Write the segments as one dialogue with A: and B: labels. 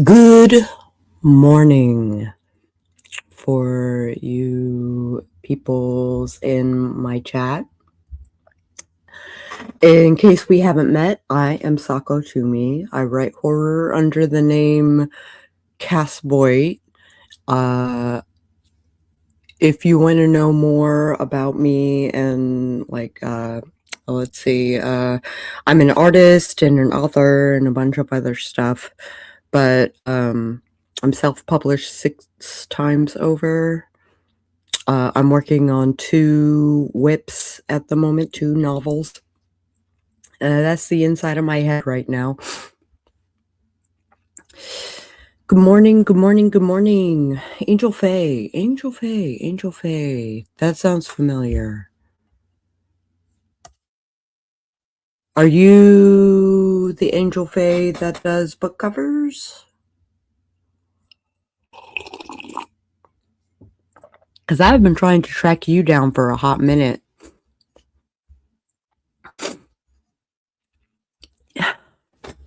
A: Good morning for you peoples in my chat. In case we haven't met, I am Sako Tumi. I write horror under the name Cass Boyd. If you want to know more about me and let's see, I'm an artist and an author and a bunch of other stuff, but I'm self-published 6 times over. I'm working on 2 whips at the moment, 2 novels. That's the inside of my head right now. Good morning, good morning, good morning. Angel Faye, Angel Faye, Angel Faye. That sounds familiar. Are you the Angel Faye that does book covers? Because I've been trying to track you down for a hot minute.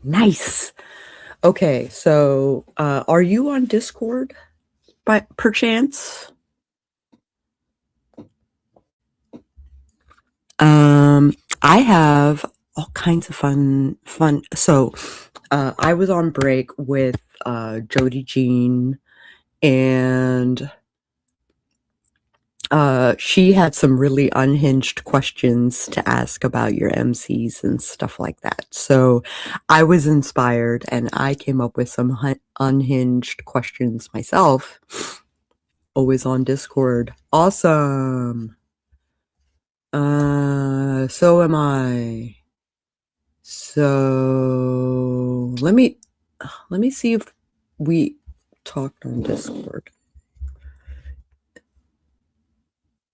A: Nice. Okay, so are you on Discord by perchance? I have all kinds of fun. So I was on break with Jody Jean, and she had some really unhinged questions to ask about your MCs and stuff like that. So I was inspired and I came up with some unhinged questions myself. Always on Discord. Awesome. So am I. So let me see if we talked on Discord.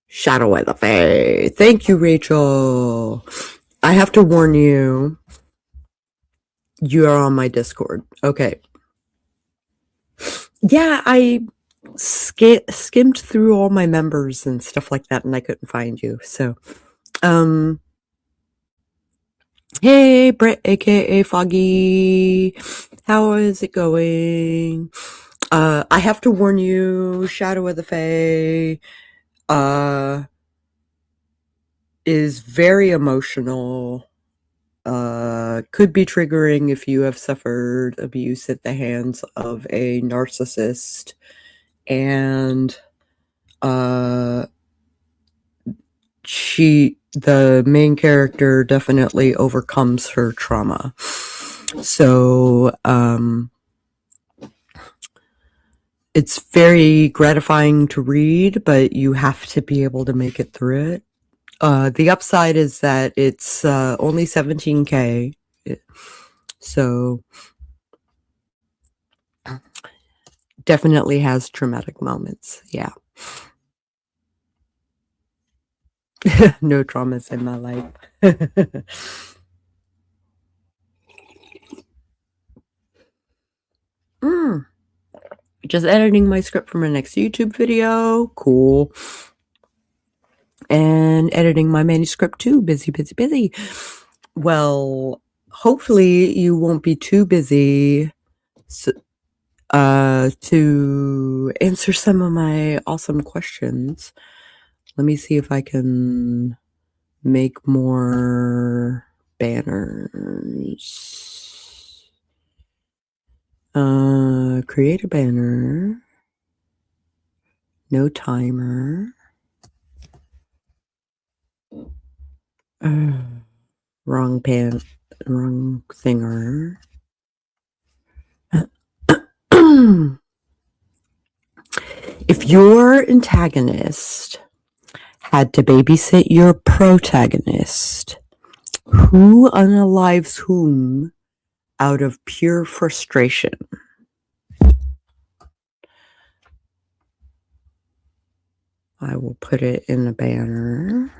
A: Shadow of the Fae. Thank you, Rachel. I have to warn you. You are on my Discord. Okay. Yeah, I skimmed through all my members and stuff like that, and I couldn't find you. So, hey, Brett, aka Foggy. How is it going? I have to warn you, Shadow of the Fae is very emotional. Could be triggering if you have suffered abuse at the hands of a narcissist, and the main character definitely overcomes her trauma. So it's very gratifying to read, but you have to be able to make it through it. The upside is that it's only 17K, so definitely has traumatic moments. Yeah. No traumas in my life. Just editing my script for my next YouTube video. Cool. And editing my manuscript too. Busy, busy, busy. Well, hopefully you won't be too busy to answer some of my awesome questions. Let me see if I can make more banners. Create a banner. No timer. Wrong thinger. If your antagonist had to babysit your protagonist, who unalives whom out of pure frustration? I will put it in a banner.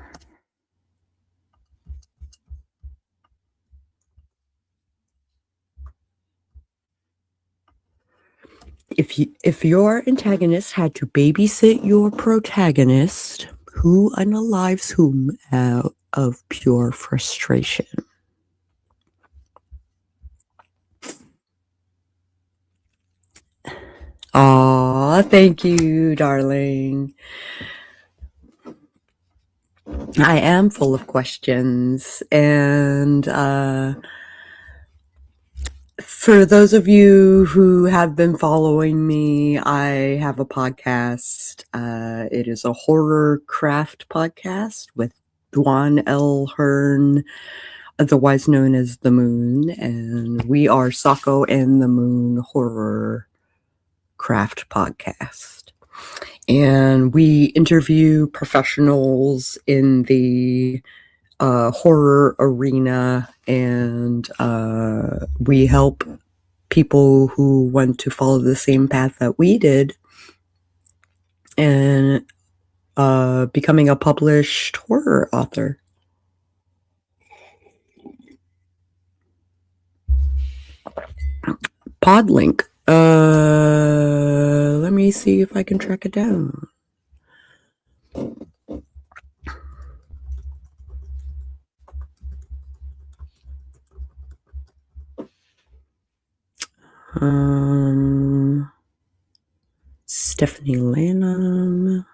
A: If your antagonist had to babysit your protagonist, who unalives whom out of pure frustration? Aw, thank you, darling. I am full of questions, and for those of you who have been following me, I have a podcast. It is a horror craft podcast with Dwan L. Hearn, otherwise known as The Moon, and we are Sako and the Moon Horror Craft Podcast. And we interview professionals in the horror arena, and we help people who want to follow the same path that we did and becoming a published horror author. Podlink. Let me see if I can track it down. Stephanie Lanham.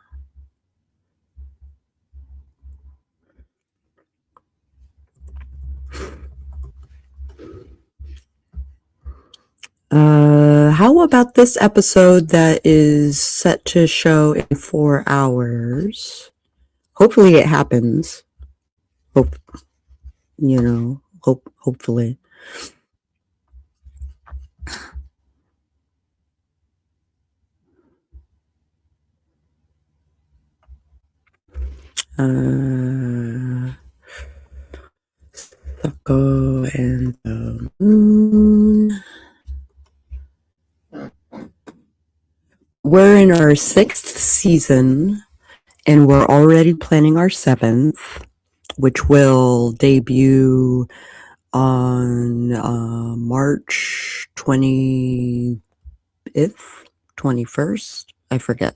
A: How about this episode that is set to show in 4 hours? Hopefully it happens. Hopefully. Sako and the Moon. We're in our 6th season, and we're already planning our 7th, which will debut on March 20th, 21st, I forget.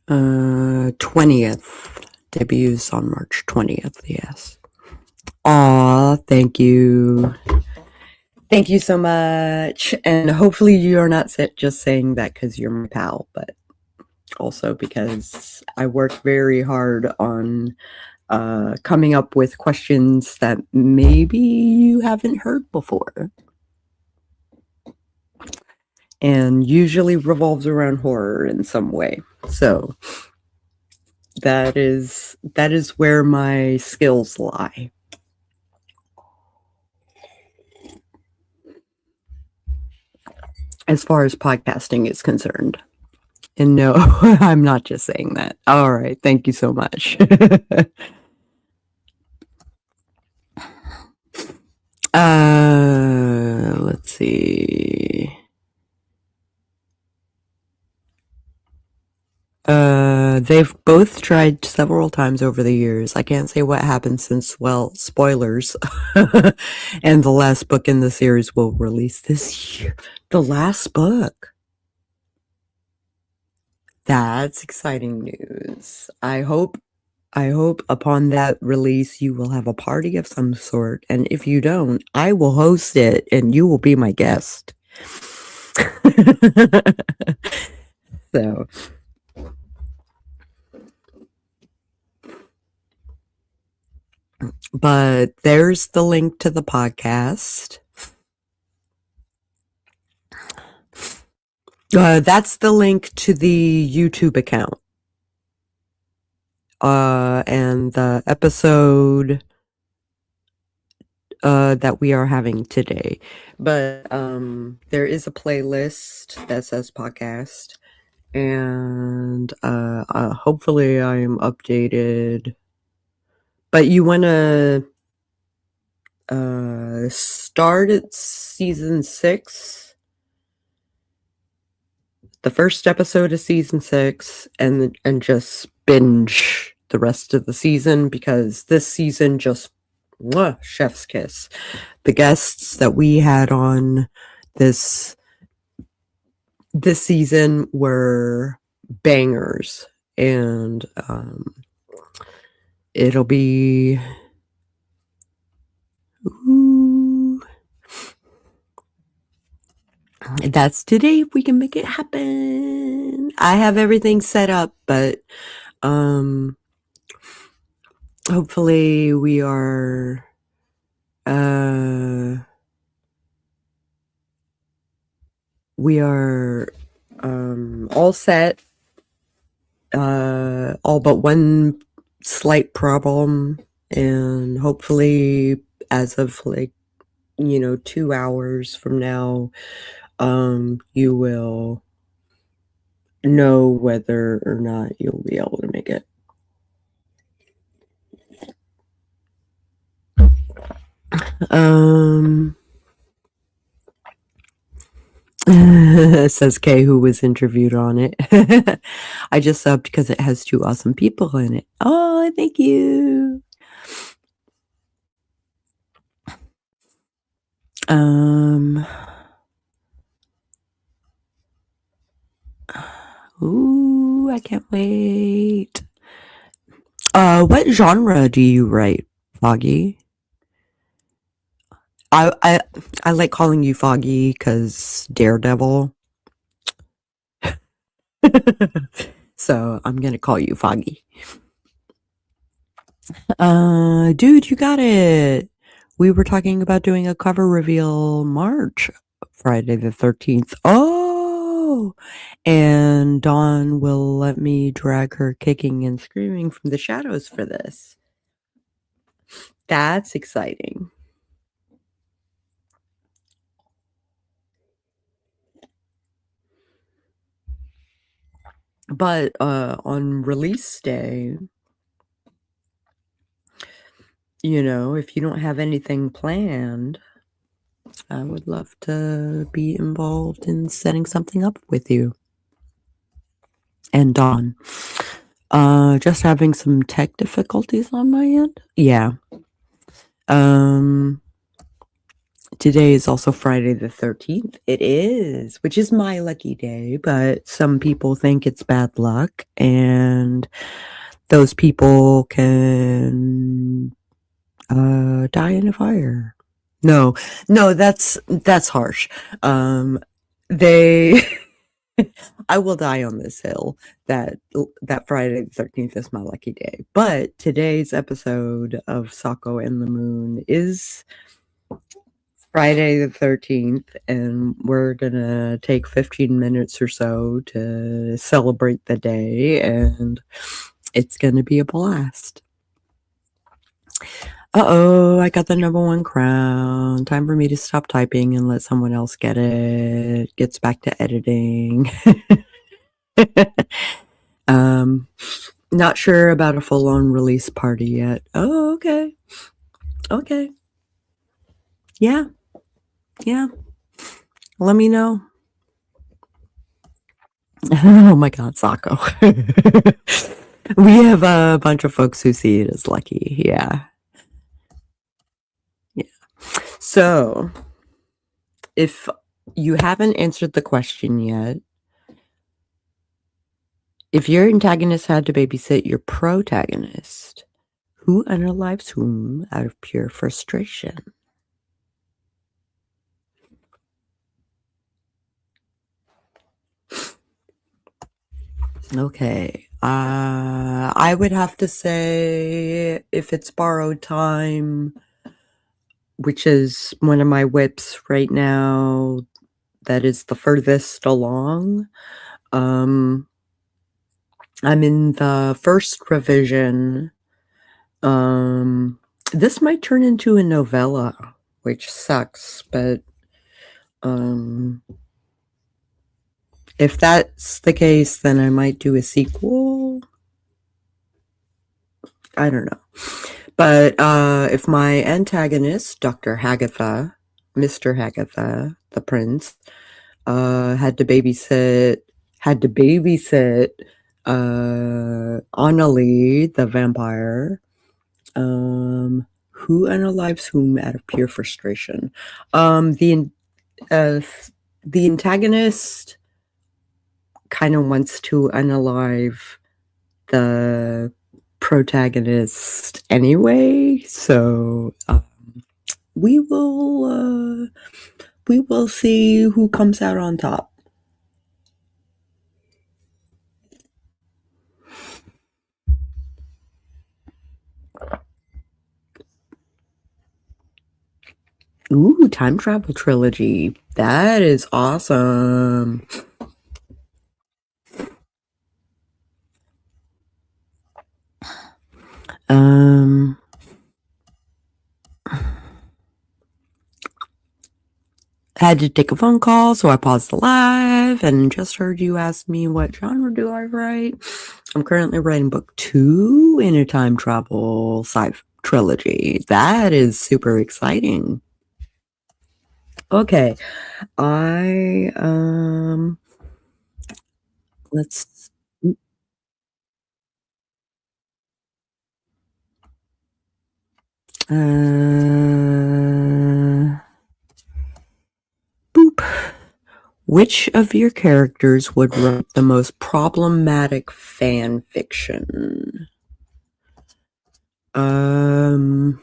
A: Uh, 20th, debuts on March 20th, yes. Aw, thank you. Thank you so much. And hopefully you're not just saying that because you're my pal, but also because I work very hard on coming up with questions that maybe you haven't heard before. And usually revolves around horror in some way. So that is where my skills lie. As far as podcasting is concerned. And no, I'm not just saying that. All right. Thank you so much. Let's see. They've both tried several times over the years. I can't say what happened since, well, spoilers. And the last book in the series will release this year. The last book. That's exciting news. I hope upon that release you will have a party of some sort. And if you don't, I will host it and you will be my guest. So. But there's the link to the podcast. That's the link to the YouTube account. And the episode that we are having today. But there is a playlist that says podcast. And hopefully I am updated. But you want to start at season 6, the first episode of season 6, and just binge the rest of the season, because this season just chef's kiss. The guests that we had on this season were bangers, and it'll be Ooh. That's today if we can make it happen. I have everything set up, but hopefully we are all set. All but one slight problem, and hopefully as of 2 hours from now, you will know whether or not you'll be able to make it. Says Kay, who was interviewed on it. I just subbed because it has 2 awesome people in it. Oh, thank you. Ooh, I can't wait. What genre do you write, Foggy? I like calling you Foggy because Daredevil. So I'm gonna call you Foggy. Dude, you got it. We were talking about doing a cover reveal March, Friday the 13th. Oh, and Dawn will let me drag her kicking and screaming from the shadows for this. That's exciting. But on release day, if you don't have anything planned, I would love to be involved in setting something up with you and Dawn. Just having some tech difficulties on my end. Yeah. Today is also Friday the 13th. It is, which is my lucky day, but some people think it's bad luck, and those people can die in a fire. No, that's harsh. I will die on this hill that Friday the 13th is my lucky day. But today's episode of Sako and the Moon is Friday the 13th, and we're gonna take 15 minutes or so to celebrate the day, and it's gonna be a blast. Uh-oh, I got the #1 crown. Time for me to stop typing and let someone else get it. Gets back to editing. Not sure about a full-on release party yet. Oh, okay. Okay. Yeah. Let me know. Oh my God, Sako. We have a bunch of folks who see it as lucky. Yeah. So, if you haven't answered the question yet, if your antagonist had to babysit your protagonist, who unalives whom out of pure frustration? Okay. I would have to say, if it's borrowed time, which is one of my whips right now, that is the furthest along. I'm in the first revision. This might turn into a novella, which sucks, but if that's the case, then I might do a sequel. I don't know. But if my antagonist, Dr. Hagatha, Mr. Hagatha, the prince, had to babysit Annalie, the vampire, who unalives whom out of pure frustration? The antagonist kind of wants to unalive the protagonist anyway, so we will see who comes out on top. Ooh, time travel trilogy. That is awesome. Had to take a phone call, so I paused the live and just heard you ask me what genre do I write. I'm currently writing book 2 in a time travel sci-fi trilogy. That is super exciting. Okay. Let's boop. Which of your characters would write the most problematic fan fiction? I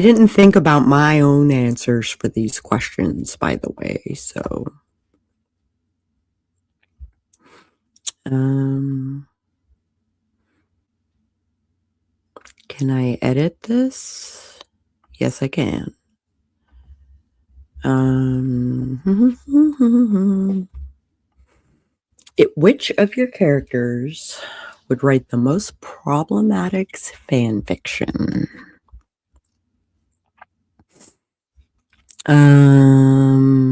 A: didn't think about my own answers for these questions, by the way, so can I edit this? Yes, I can. Which of your characters would write the most problematic fan fiction? I'm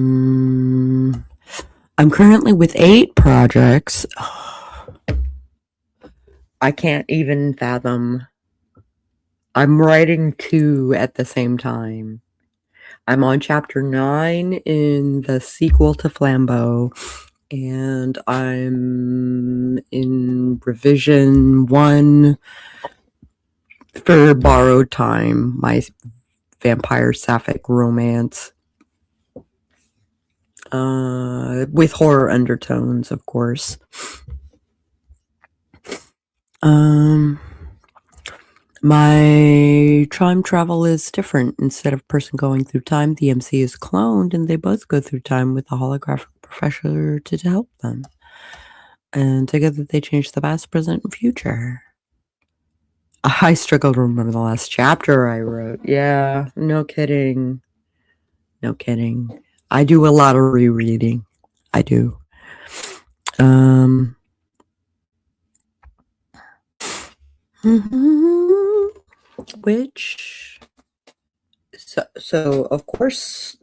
A: currently with 8 projects. I can't even fathom. I'm writing 2 at the same time. I'm on chapter 9 in the sequel to Flambeau, and I'm in revision 1 for Borrowed Time, my vampire sapphic romance. With horror undertones, of course. My time travel is different. Instead of a person going through time, the MC is cloned, and they both go through time with a holographic professor to help them. And together they change the past, present, and future. I struggle to remember the last chapter I wrote. Yeah, no kidding. No kidding. I do a lot of rereading. I do. Which so of course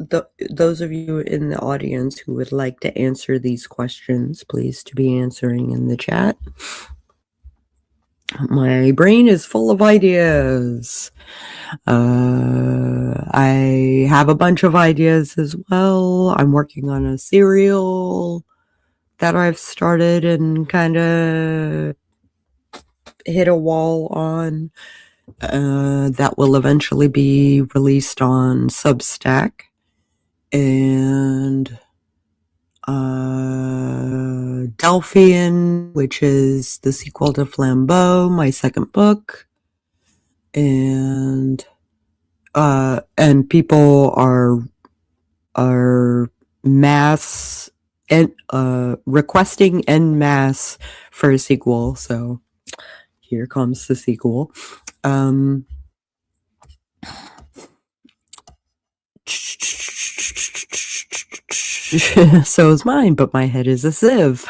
A: those of you in the audience who would like to answer these questions, please to be answering in the chat. My brain is full of ideas. I have a bunch of ideas as well. I'm working on a serial that I've started and kind of hit a wall on. That will eventually be released on Substack. And Delphian, which is the sequel to Flambeau, my second book. And people are mass and requesting en masse for a sequel, so here comes the sequel. So is mine, but my head is a sieve.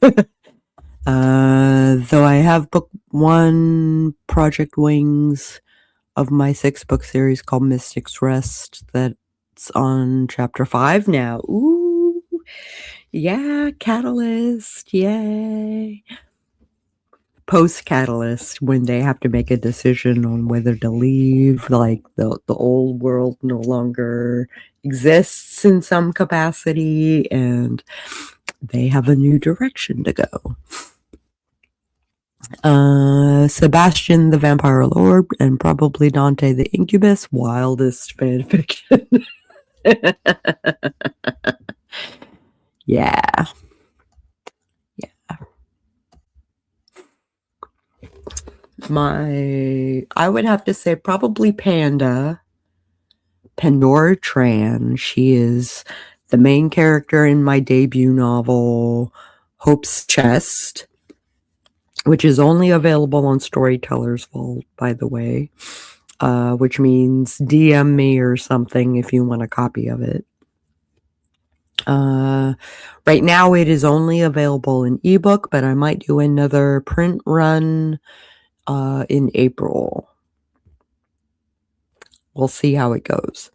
A: Though I have book 1, Project Wings, of my 6-book series called Mystic's Rest, that's on chapter 5 now. Ooh, yeah, Catalyst, yay. Post-Catalyst, when they have to make a decision on whether to leave, like the old world no longer exists in some capacity, and they have a new direction to go. Sebastian the Vampire Lord and probably Dante the Incubus, wildest fanfiction. Yeah. I would have to say probably Panda. Pandora Tran. She is the main character in my debut novel, Hope's Chest, which is only available on Storyteller's Vault, by the way, which means DM me or something if you want a copy of it. Right now it is only available in ebook, but I might do another print run in April. We'll see how it goes.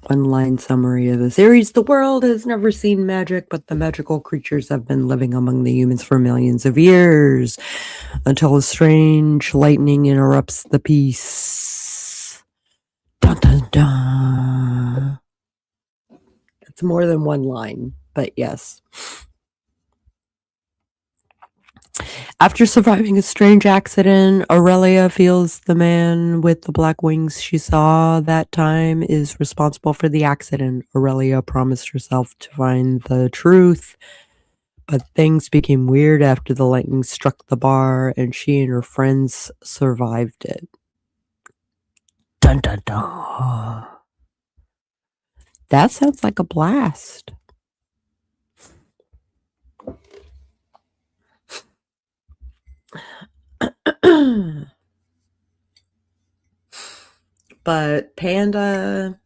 A: One-line summary of the series. The world has never seen magic, but the magical creatures have been living among the humans for millions of years until a strange lightning interrupts the peace. Dun, dun, dun. It's more than one line, but yes. After surviving a strange accident, Aurelia feels the man with the black wings she saw that time is responsible for the accident. Aurelia promised herself to find the truth, but things became weird after the lightning struck the bar and she and her friends survived it. Dun dun dun. That sounds like a blast. But Panda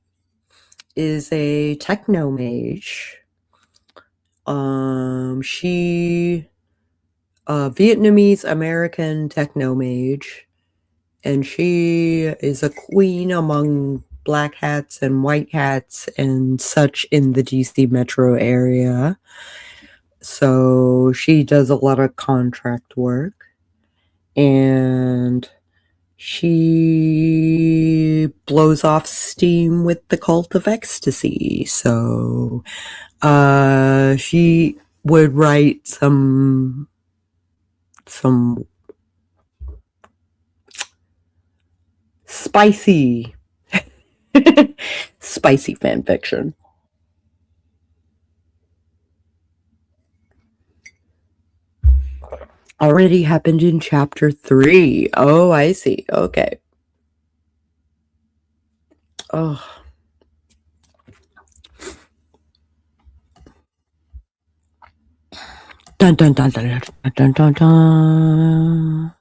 A: is a techno mage. She Vietnamese American techno mage, and she is a queen among black hats and white hats and such in the DC metro area. So she does a lot of contract work, and she blows off steam with the Cult of Ecstasy. So she would write some spicy spicy fan fiction. Already happened in chapter 3. Oh, I see. Okay. Oh. Dun dun dun dun dun dun dun dun.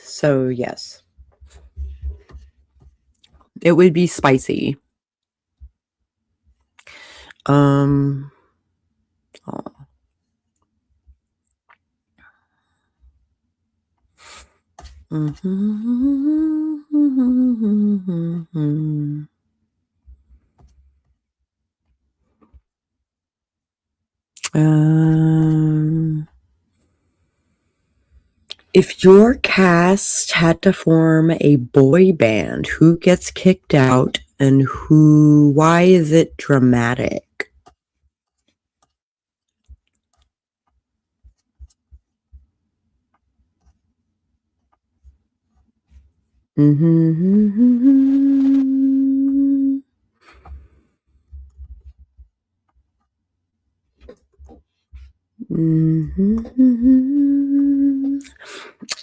A: So yes, it would be spicy. Oh. If your cast had to form a boy band, who gets kicked out and why is it dramatic?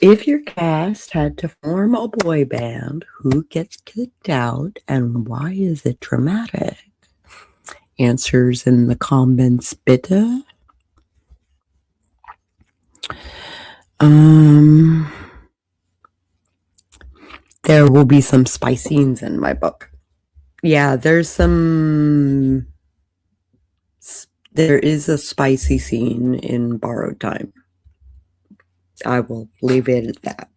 A: If your cast had to form a boy band, who gets kicked out and why is it dramatic? Answers in the comments bitte. There will be some spicy scenes in my book. Yeah, there is a spicy scene in Borrowed Time. I will leave it at that.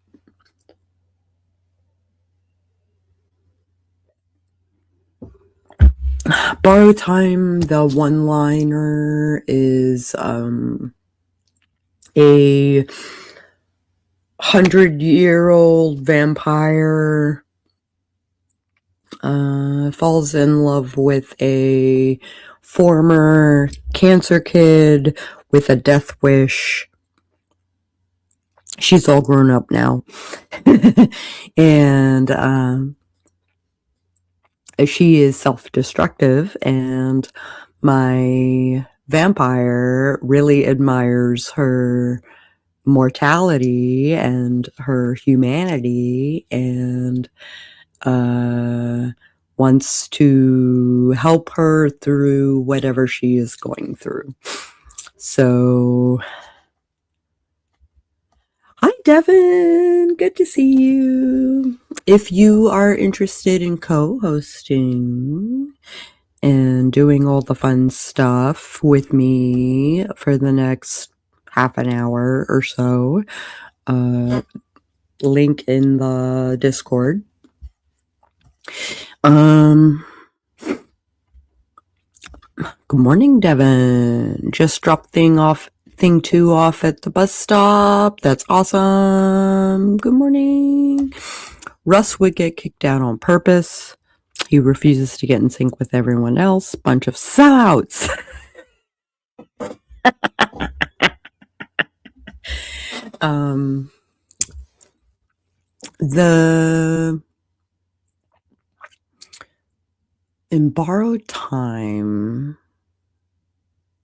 A: Borrowed Time, the one-liner is a 100-year-old vampire falls in love with a former cancer kid with a death wish. She's all grown up now. And she is self-destructive, and my vampire really admires her mortality and her humanity, and wants to help her through whatever she is going through. So, hi Devin, good to see you. If you are interested in co-hosting and doing all the fun stuff with me for the next half an hour or so, link in the Discord. Good morning, Devin. Just dropped thing 2 off at the bus stop. That's awesome. Good morning. Russ would get kicked out on purpose. He refuses to get in sync with everyone else. Bunch of sellouts. In Borrowed Time,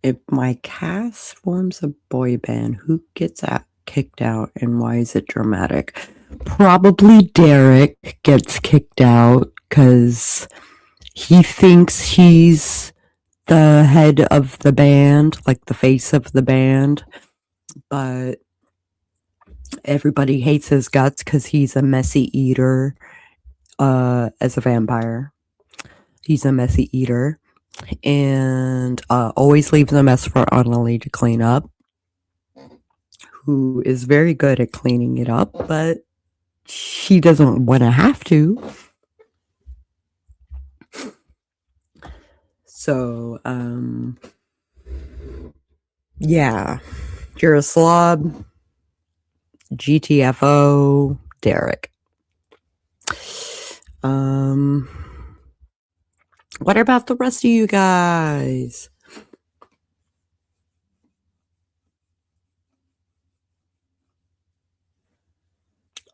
A: if my cast forms a boy band, who gets kicked out and why is it dramatic? Probably Derek gets kicked out because he thinks he's the head of the band, like the face of the band, but everybody hates his guts because he's a messy eater. As a vampire, he's a messy eater and always leaves a mess for Annalie to clean up, who is very good at cleaning it up, but she doesn't want to have to. So, yeah, you're a slob. GTFO, Derek. What about the rest of you guys?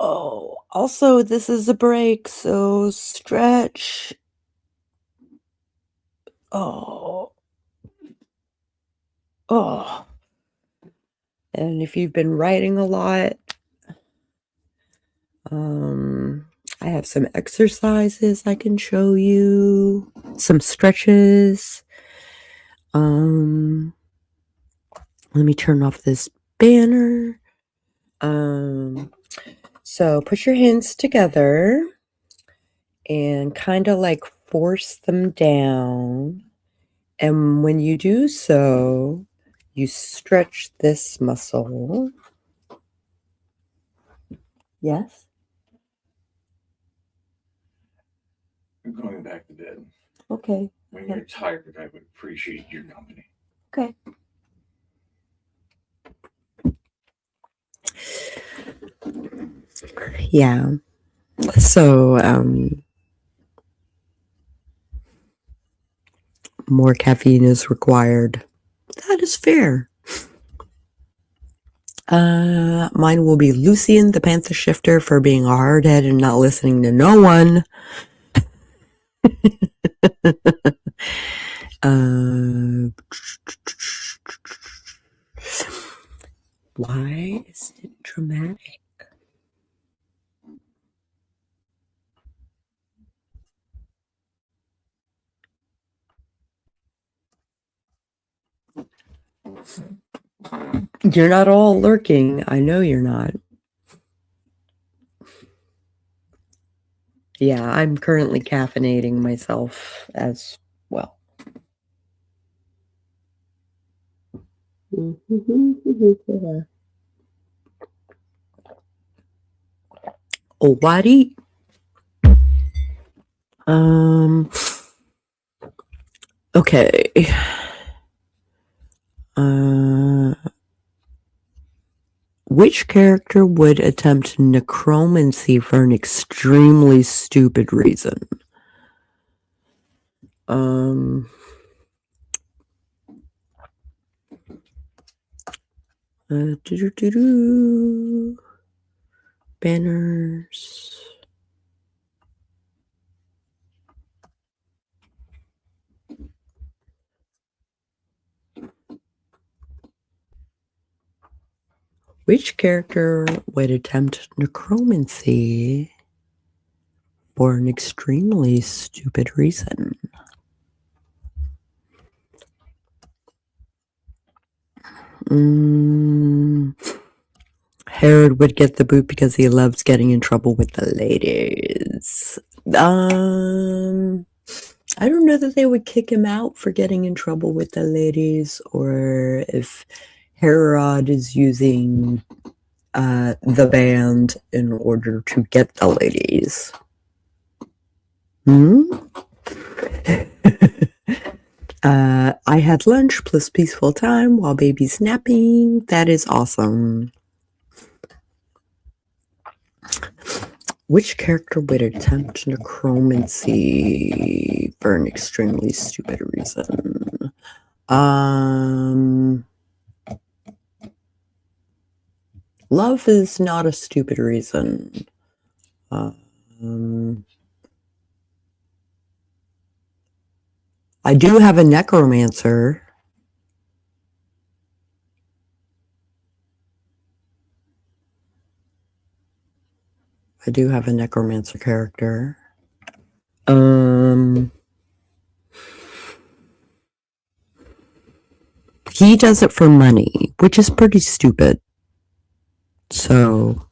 A: Oh, also, this is a break, so stretch. Oh. And if you've been writing a lot, I have some exercises I can show you, some stretches. Let me turn off this banner. So put your hands together and kind of like force them down. And when you do so, you stretch this muscle. Yes?
B: I'm going back to bed.
A: Okay.
B: When you're tired, I would appreciate your company.
A: Okay. Yeah. So, more caffeine is required. That is fair. Mine will be Lucian, the Panther Shifter, for being a hardhead and not listening to no one. Why is it dramatic? You're not all lurking. I know you're not. Yeah, I'm currently caffeinating myself as well. Alrighty. Okay. Which character would attempt necromancy for an extremely stupid reason? Banners. Which character would attempt necromancy for an extremely stupid reason? Harold would get the boot because he loves getting in trouble with the ladies. I don't know that they would kick him out for getting in trouble with the ladies, or if Herod is using the band in order to get the ladies. I had lunch plus peaceful time while baby's napping. That is awesome. Which character would attempt necromancy for an extremely stupid reason? Love is not a stupid reason. I do have a necromancer. I do have a necromancer character. He does it for money, which is pretty stupid. So,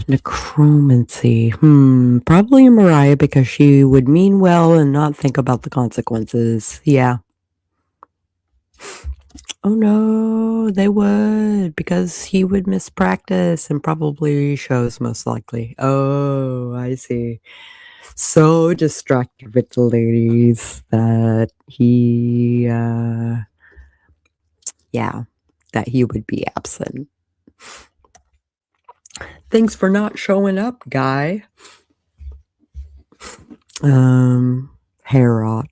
A: necromancy. Probably Mariah, because she would mean well and not think about the consequences. Yeah. Oh no, they would, because he would miss practice and probably shows, most likely. Oh, I see. So distracted with the ladies that he, that he would be absent. Thanks for not showing up, guy. Herod.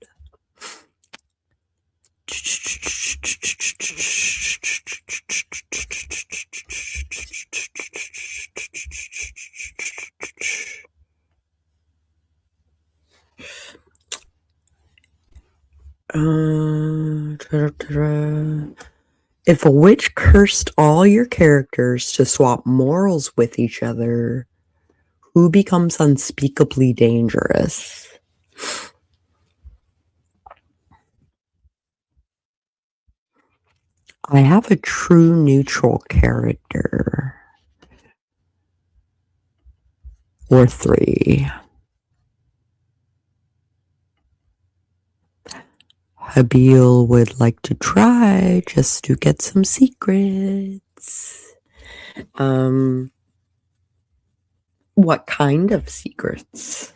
A: If a witch cursed all your characters to swap morals with each other, who becomes unspeakably dangerous? I have a true neutral character. Or 3. Habil would like to try just to get some secrets. What kind of secrets?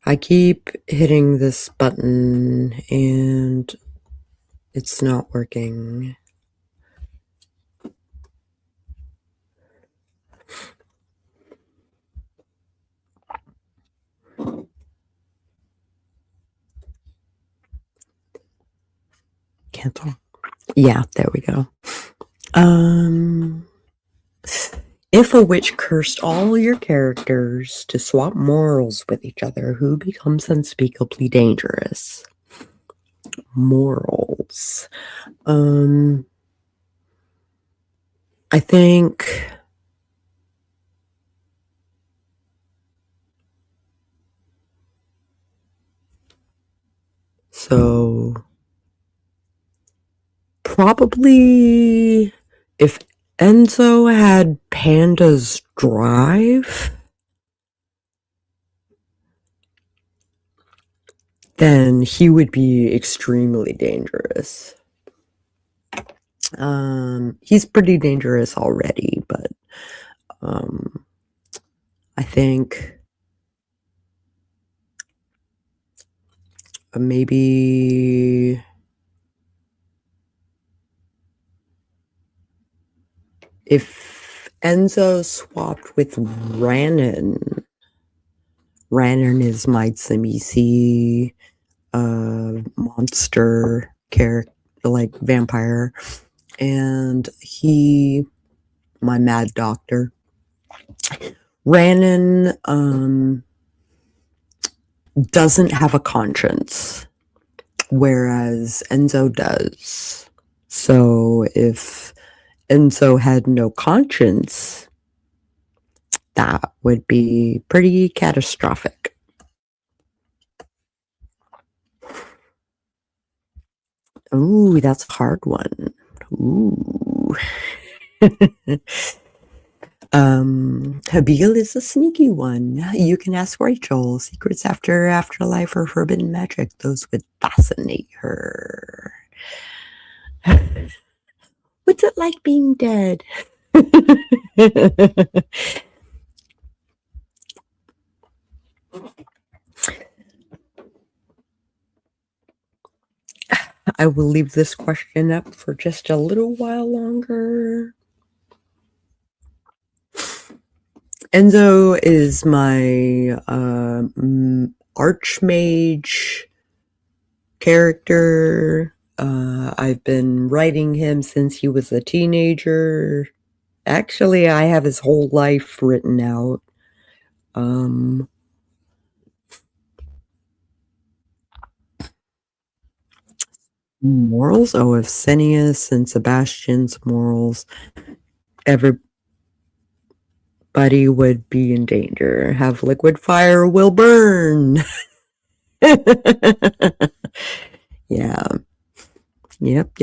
A: I keep hitting this button and it's not working. Can't talk. Yeah, there we go. If a witch cursed all your characters to swap morals with each other, who becomes unspeakably dangerous? Morals. I think so. Probably if Enzo had Panda's drive, then he would be extremely dangerous. He's pretty dangerous already, but I think maybe if Enzo swapped with Rannon is my Simisi. monster character, like vampire, and my mad doctor, Rannon doesn't have a conscience, whereas Enzo does. So if Enzo had no conscience, that would be pretty catastrophic. Ooh, that's a hard one. Ooh. Habil is a sneaky one. You can ask Rachel. Secrets after afterlife or forbidden magic. Those would fascinate her. What's it like being dead? I will leave this question up for just a little while longer. Enzo is my archmage character. I've been writing him since he was a teenager. Actually, I have his whole life written out. Morals? Oh, if Senius and Sebastian's morals, everybody would be in danger. Have liquid fire will burn. Yeah. Yep.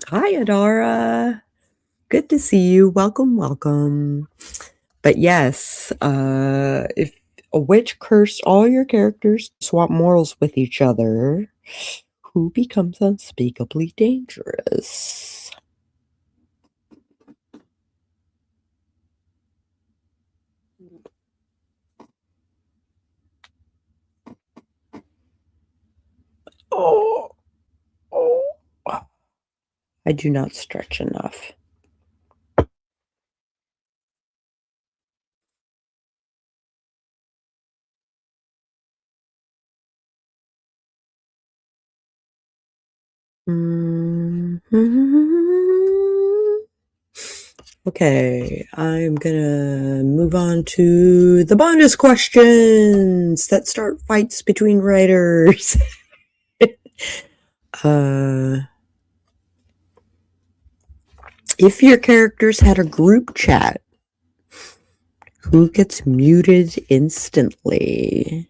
A: Hi, Adara. Good to see you. Welcome. But yes, if a witch cursed all your characters to swap morals with each other, who becomes unspeakably dangerous? Oh. I do not stretch enough. Okay, I'm gonna move on to the bonus questions that start fights between writers. If your characters had a group chat, who gets muted instantly?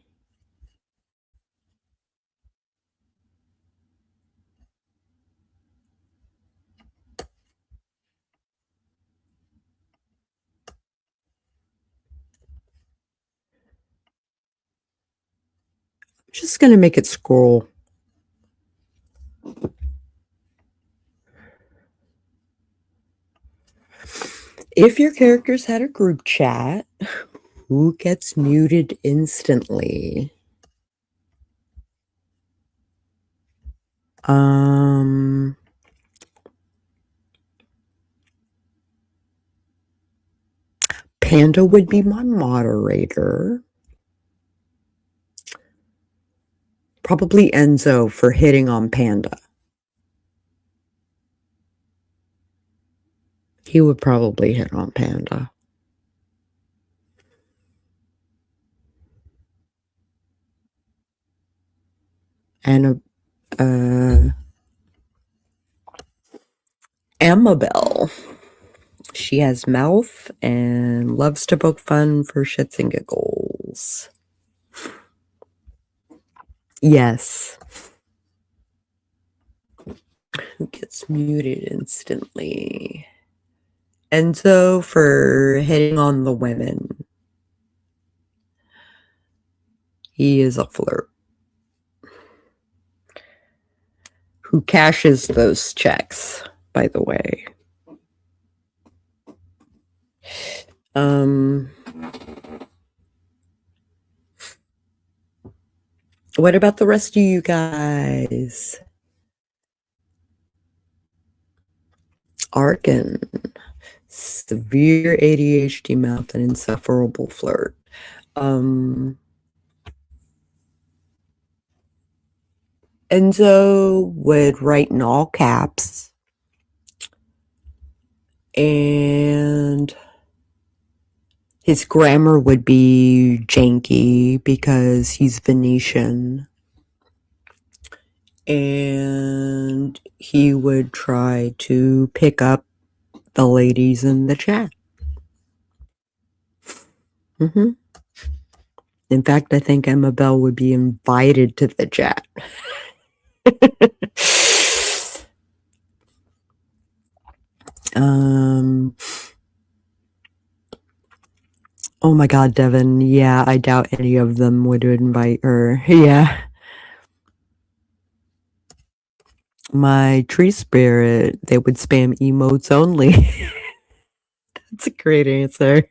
A: I'm just gonna make it scroll. If your characters had a group chat, who gets muted instantly? Panda would be my moderator. Probably Enzo for hitting on Panda. He would probably hit on Panda. And Amabel. She has mouth and loves to poke fun for shits and giggles. Yes. Who gets muted instantly? Enzo for hitting on the women. He is a flirt. Who cashes those checks, by the way. What about the rest of you guys? Arkin, severe ADHD mouth and insufferable flirt. Enzo would write in all caps, and his grammar would be janky because he's Venetian. And he would try to pick up the ladies in the chat. Mm-hmm. In fact, I think Emma Bell would be invited to the chat. Oh my God, Devin. Yeah, I doubt any of them would invite her. Yeah. My tree spirit, they would spam emotes only. That's a great answer.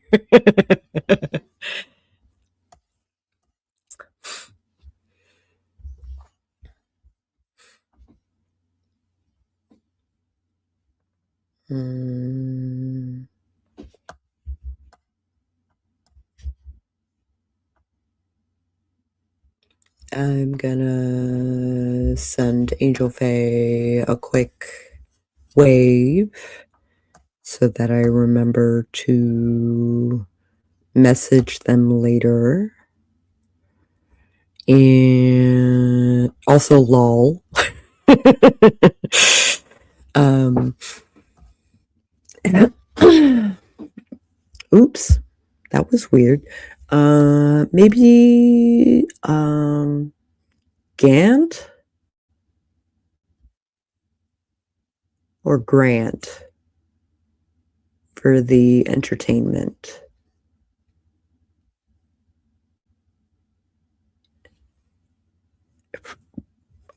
A: I'm gonna send Angel Faye a quick wave so that I remember to message them later. And also lol. Oops, that was weird. Maybe Gant or Grant for the entertainment.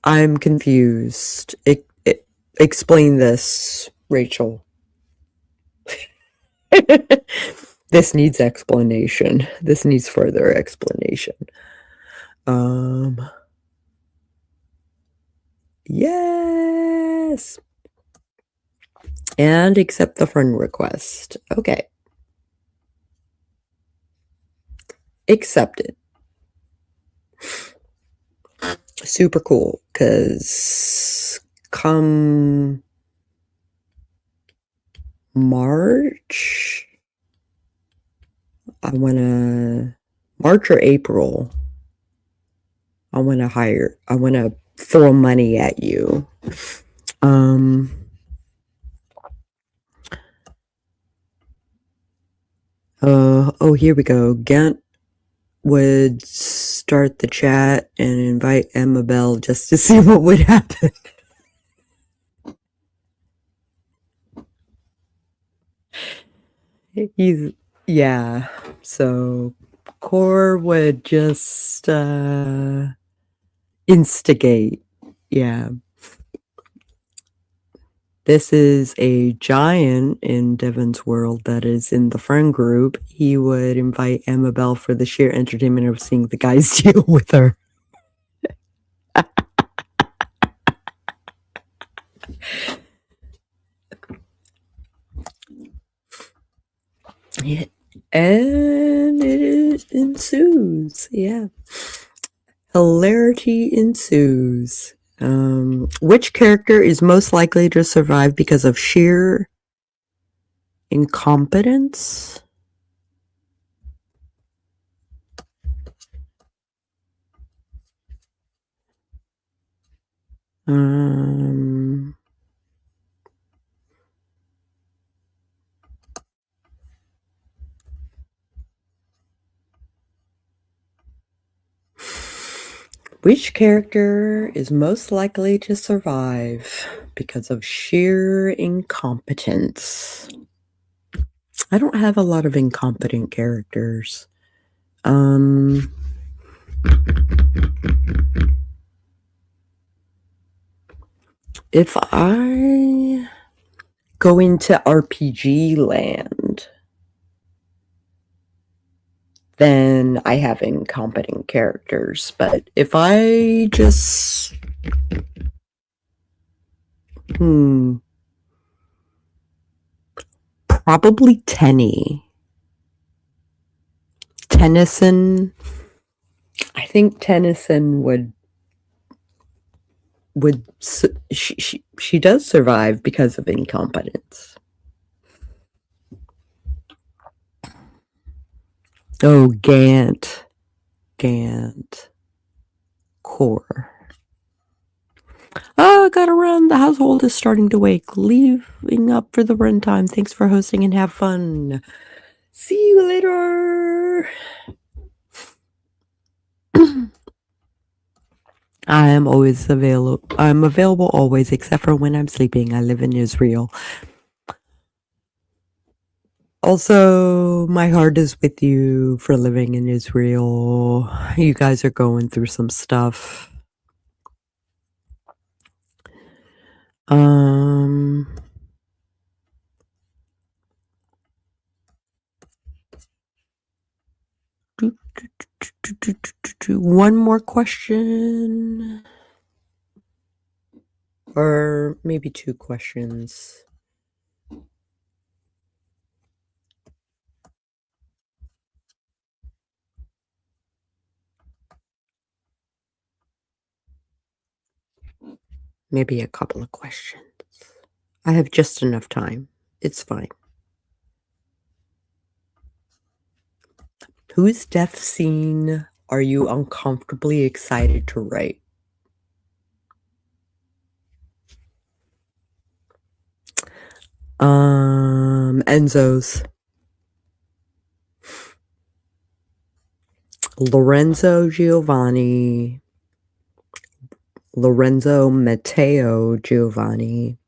A: I'm confused. Explain this, Rachel. This needs explanation. This needs further explanation. Yes. And accept the friend request. Okay. Accepted. Super cool, because come March, March or April, I want to throw money at you. Oh, here we go. Gant would start the chat and invite Emma Bell just to see what would happen. Yeah. So Core would just instigate. Yeah. This is a giant in Devin's world that is in the friend group. He would invite Emma Bell for the sheer entertainment of seeing the guys deal with her. Yeah. And it ensues. Yeah. Hilarity ensues. Which character is most likely to survive because of sheer incompetence? Which character is most likely to survive because of sheer incompetence? I don't have a lot of incompetent characters. If I go into RPG land, then I have incompetent characters. But if I just... Probably Tenny. Tennyson. I think Tennyson would she does survive because of incompetence. Oh, Gant. Core. Oh, I gotta run. The household is starting to wake. Leaving up for the run time. Thanks for hosting and have fun. See you later. I'm available always, except for when I'm sleeping. I live in Israel. Also, my heart is with you for living in Israel. You guys are going through some stuff. One more question. Or maybe two questions. Maybe a couple of questions. I have just enough time. It's fine. Whose death scene are you uncomfortably excited to write? Enzo's. Lorenzo Matteo Giovanni.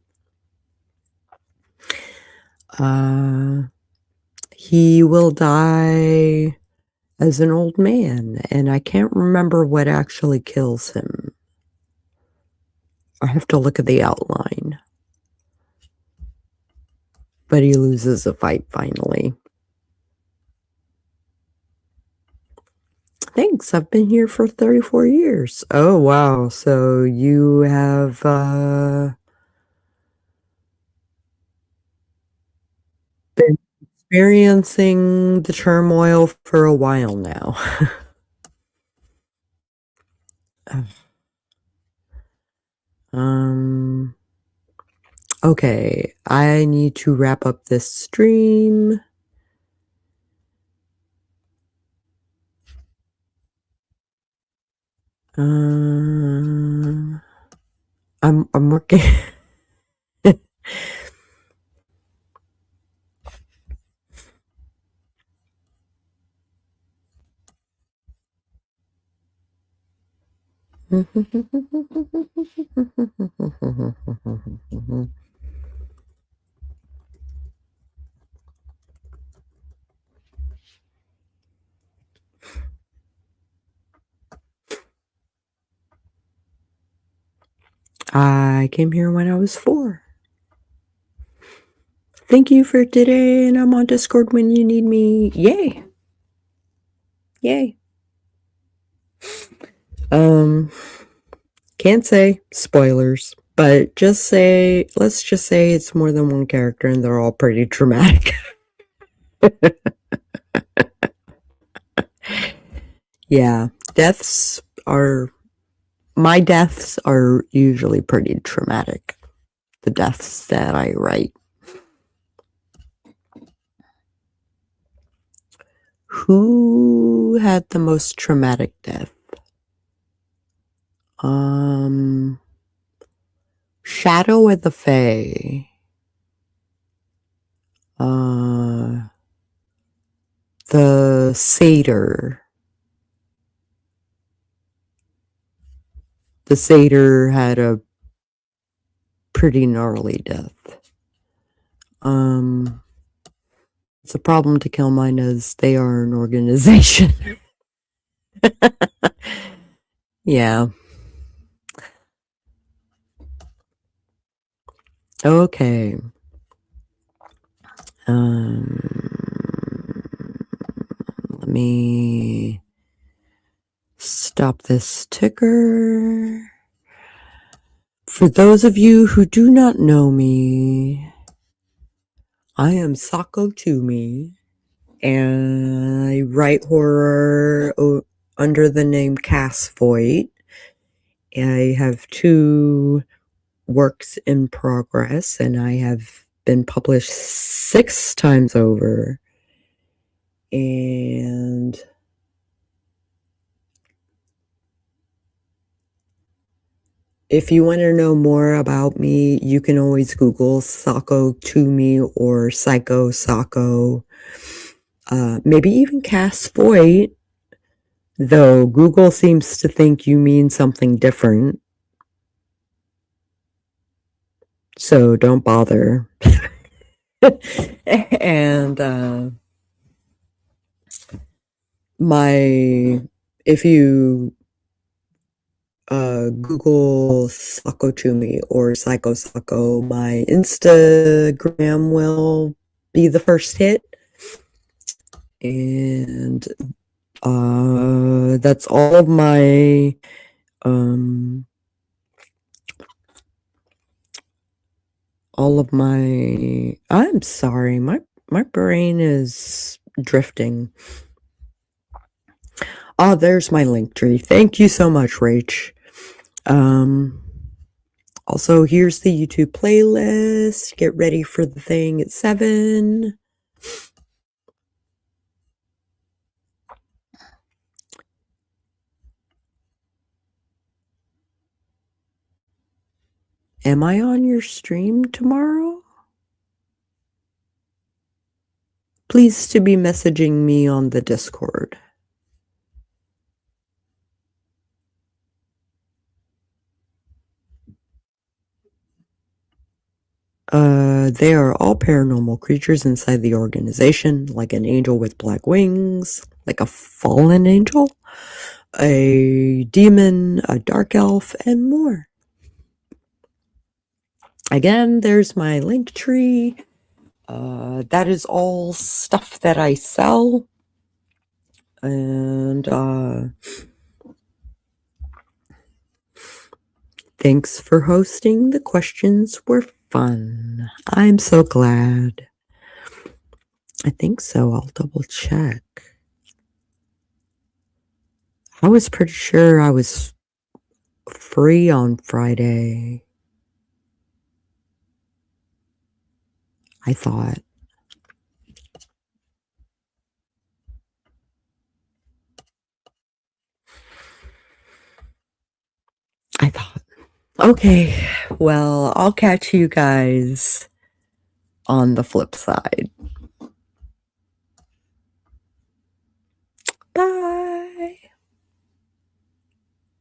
A: He will die as an old man, and I can't remember what actually kills him. I have to look at the outline. But he loses a fight finally. Thanks, I've been here for 34 years. Oh, wow. So you have been experiencing the turmoil for a while now. Okay, I need to wrap up this stream. I'm working. I came here when I was 4. Thank you for today, and I'm on Discord when you need me. Yay. Yay. Can't say spoilers, but let's just say it's more than one character and they're all pretty traumatic. Yeah, my deaths are usually pretty traumatic. The deaths that I write. Who had the most traumatic death? Shadow of the Fae. The satyr. The satyr had a pretty gnarly death. It's a problem to kill mine as they are an organization. Yeah. Okay. Let me stop this ticker. For those of you who do not know me, I am Sako Tumi, and I write horror under the name Cass Voight. I have 2 works in progress, and I have been published 6 times over. And if you want to know more about me, you can always Google Sako Tumi or Psycho Sako. Maybe even Cass Voight, though Google seems to think you mean something different. So don't bother. And if you Google Sako Tumi or Psycho Sako, my Instagram will be the first hit. And that's all of my I'm sorry, my brain is drifting. Oh, there's my link tree. Thank you so much, Rach. Also, here's the YouTube playlist. Get ready for the thing at 7. Am I on your stream tomorrow? Please to be messaging me on the Discord. They are all paranormal creatures inside the organization, like an angel with black wings, like a fallen angel, a demon, a dark elf, and more. Again, there's my link tree. That is all stuff that I sell. And thanks for hosting. The questions were fun. I'm so glad. I think so. I'll double check. I was pretty sure I was free on Friday. I thought. Okay, well, I'll catch you guys on the flip side. Bye.